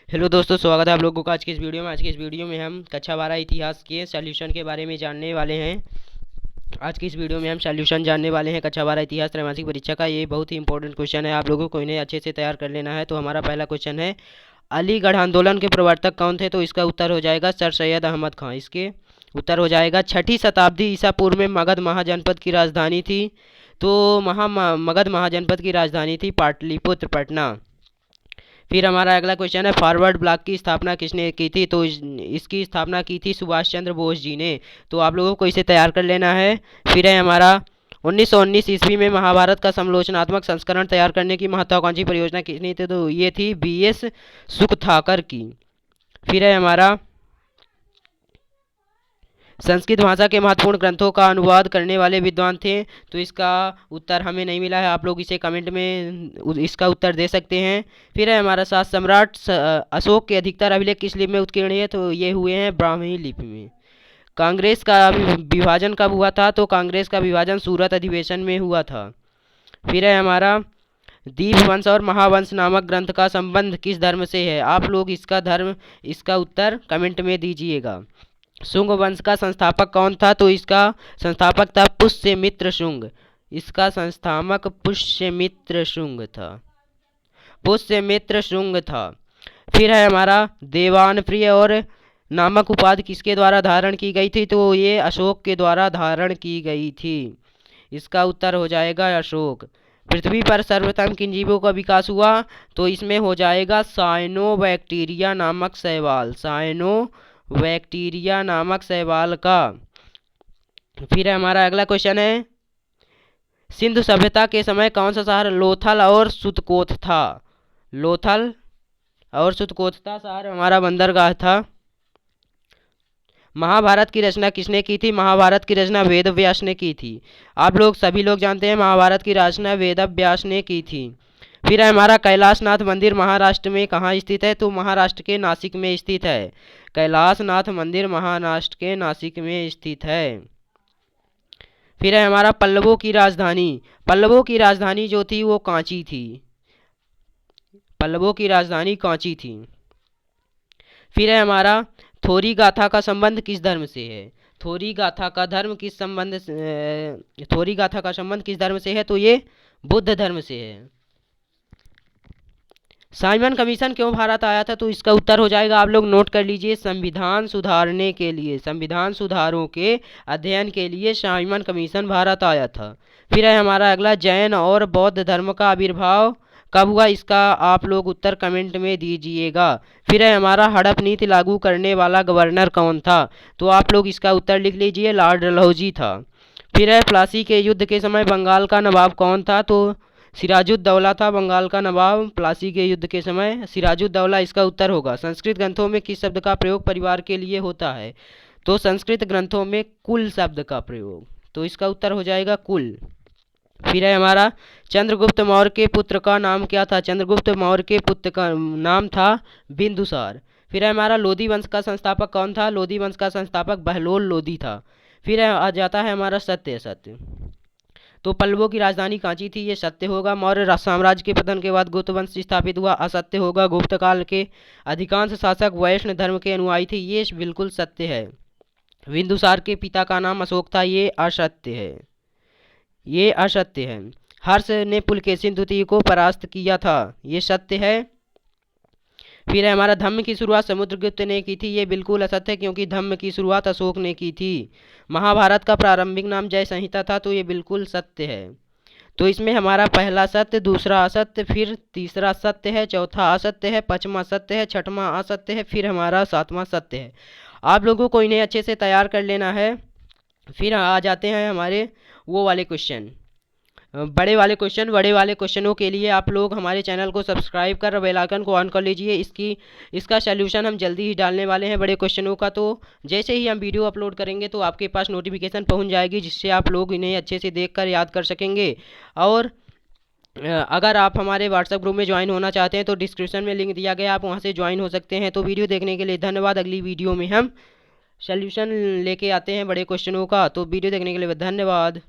Hello दोस्तों, स्वागत है आप लोगों का आज की इस वीडियो में। आज की इस वीडियो में हम कक्षा 12 इतिहास के सॉल्यूशन के बारे में जानने वाले हैं। आज की इस वीडियो में हम सॉल्यूशन जानने वाले हैं कक्षा 12 इतिहास त्रैमासिक परीक्षा का। ये बहुत ही इंपॉर्टेंट क्वेश्चन है, आप लोगों को इन्हें अच्छे से तैयार कर लेना है। तो हमारा पहला क्वेश्चन है, अलीगढ़ आंदोलन के प्रवर्तक कौन थे? तो इसका उत्तर हो जाएगा सर सैयद अहमद खां। इसके उत्तर हो जाएगा 6ठी शताब्दी ईसा पूर्व में मगध महाजनपद की राजधानी थी। तो मगध महाजनपद की राजधानी थी पाटलिपुत्र, पटना। फिर हमारा अगला क्वेश्चन है, फॉरवर्ड ब्लॉक की स्थापना किसने की थी? तो इसकी स्थापना की थी सुभाष चंद्र बोस जी ने। तो आप लोगों को इसे तैयार कर लेना है। फिर है हमारा 1919 ईस्वी में महाभारत का समालोचनात्मक संस्करण तैयार करने की महत्वाकांक्षी परियोजना किसने थी? तो ये थी BS सुकथाकर की। फिर है हमारा, संस्कृत भाषा के महत्वपूर्ण ग्रंथों का अनुवाद करने वाले विद्वान थे? तो इसका उत्तर हमें नहीं मिला है, आप लोग इसे कमेंट में इसका उत्तर दे सकते हैं। फिर है हमारा सात सम्राट अशोक के अधिकतर अभिलेख किस लिपि में उत्कीर्ण है? तो ये हुए हैं ब्राह्मी लिपि में। कांग्रेस का विभाजन कब हुआ था? तो कांग्रेस का विभाजन सूरत अधिवेशन में हुआ था। फिर है हमारा, दीपवंश और महावंश नामक ग्रंथ का संबंध किस धर्म से है? आप लोग इसका उत्तर कमेंट में दीजिएगा। शुंग वंश का संस्थापक कौन था? तो इसका संस्थापक था पुष्यमित्र शुंग। इसका संस्थापक पुष्यमित्र शुंग था, पुष्यमित्र शुंग था। फिर है हमारा, देवानप्रिय और नामक उपाधि किसके द्वारा धारण की गई थी? तो ये अशोक के द्वारा धारण की गई थी। इसका उत्तर हो जाएगा अशोक। पृथ्वी पर सर्वप्रथम किन जीवों का विकास हुआ? तो इसमें हो जाएगा साइनोबैक्टीरिया नामक शैवाल, साइनोबैक्टीरिया नामक शैवाल का। फिर हमारा अगला क्वेश्चन है, सिंधु सभ्यता के समय कौन सा शहर लोथल और सुतकोथ था? लोथल और सुतकोथ का शहर हमारा बंदरगाह था। महाभारत की रचना किसने की थी? महाभारत की रचना वेद व्यास ने की थी। आप लोग सभी लोग जानते हैं महाभारत की रचना वेद व्यास ने की थी। फिर हमारा, कैलाशनाथ मंदिर महाराष्ट्र में कहाँ स्थित है? तो महाराष्ट्र के नासिक में स्थित है। कैलाशनाथ मंदिर महाराष्ट्र के नासिक में स्थित है। फिर है हमारा, पल्लवों की राजधानी जो थी वो कांची थी। पल्लवों की राजधानी कांची थी। फिर है हमारा, थोरी गाथा का संबंध किस धर्म से है? थोरी गाथा का संबंध किस धर्म से है? तो ये बुद्ध धर्म से है। साइमन कमीशन क्यों भारत आया था? तो इसका उत्तर हो जाएगा, आप लोग नोट कर लीजिए, संविधान सुधारने के लिए, संविधान सुधारों के अध्ययन के लिए साइमन कमीशन भारत आया था। फिर है हमारा अगला, जैन और बौद्ध धर्म का आविर्भाव कब हुआ? इसका आप लोग उत्तर कमेंट में दीजिएगा। फिर है हमारा, हड़प नीति लागू करने वाला गवर्नर कौन था? तो आप लोग इसका उत्तर लिख लीजिए, लॉर्ड डलहौजी था। फिर है, प्लासी के युद्ध के समय बंगाल का नवाब कौन था? तो सिराजुद्दौला था बंगाल का नवाब प्लासी के युद्ध के समय, सिराजुद्दौला इसका उत्तर होगा। संस्कृत ग्रंथों में किस शब्द का प्रयोग परिवार के लिए होता है? तो संस्कृत ग्रंथों में कुल शब्द का प्रयोग, तो इसका उत्तर हो जाएगा कुल। फिर है हमारा, चंद्रगुप्त मौर्य के पुत्र का नाम क्या था? चंद्रगुप्त मौर्य के पुत्र का नाम था बिंदुसार। फिर है हमारा, लोधी वंश का संस्थापक कौन था? लोधी वंश का संस्थापक बहलोल लोधी था। फिर आ जाता है हमारा सत्य। तो पल्लवों की राजधानी कांची थी, ये सत्य होगा। मौर्य साम्राज्य के पतन के बाद गुप्त वंश स्थापित हुआ, असत्य होगा। गुप्त काल के अधिकांश शासक वैष्णव धर्म के अनुयायी थे, ये बिल्कुल सत्य है। बिंदुसार के पिता का नाम अशोक था, ये असत्य है, ये असत्य है। हर्ष ने पुलकेशिन द्वितीय को परास्त किया था, ये सत्य है। फिर है हमारा, धम्म की शुरुआत समुद्रगुप्त ने की थी, ये बिल्कुल असत्य है, क्योंकि धम्म की शुरुआत अशोक ने की थी। महाभारत का प्रारंभिक नाम जय संहिता था, तो ये बिल्कुल सत्य है। तो इसमें हमारा पहला सत्य, दूसरा असत्य, फिर तीसरा सत्य है, चौथा असत्य है, पांचवा सत्य है, छठवां असत्य है, फिर हमारा सातवां सत्य है। आप लोगों को इन्हें अच्छे से तैयार कर लेना है। फिर आ जाते हैं हमारे वो वाले क्वेश्चन, बड़े वाले क्वेश्चनों के लिए आप लोग हमारे चैनल को सब्सक्राइब कर बेल आइकन को ऑन कर लीजिए। इसका सलूशन हम जल्दी ही डालने वाले हैं बड़े क्वेश्चनों का। तो जैसे ही हम वीडियो अपलोड करेंगे तो आपके पास नोटिफिकेशन पहुंच जाएगी, जिससे आप लोग इन्हें अच्छे से देखकर याद कर सकेंगे। और अगर आप हमारे व्हाट्सएप ग्रुप में ज्वाइन होना चाहते हैं तो डिस्क्रिप्शन में लिंक दिया गया, आप वहाँ से ज्वाइन हो सकते हैं। तो वीडियो देखने के लिए धन्यवाद। अगली वीडियो में हम सल्यूशन लेके आते हैं बड़े क्वेश्चनों का, तो वीडियो देखने के लिए धन्यवाद।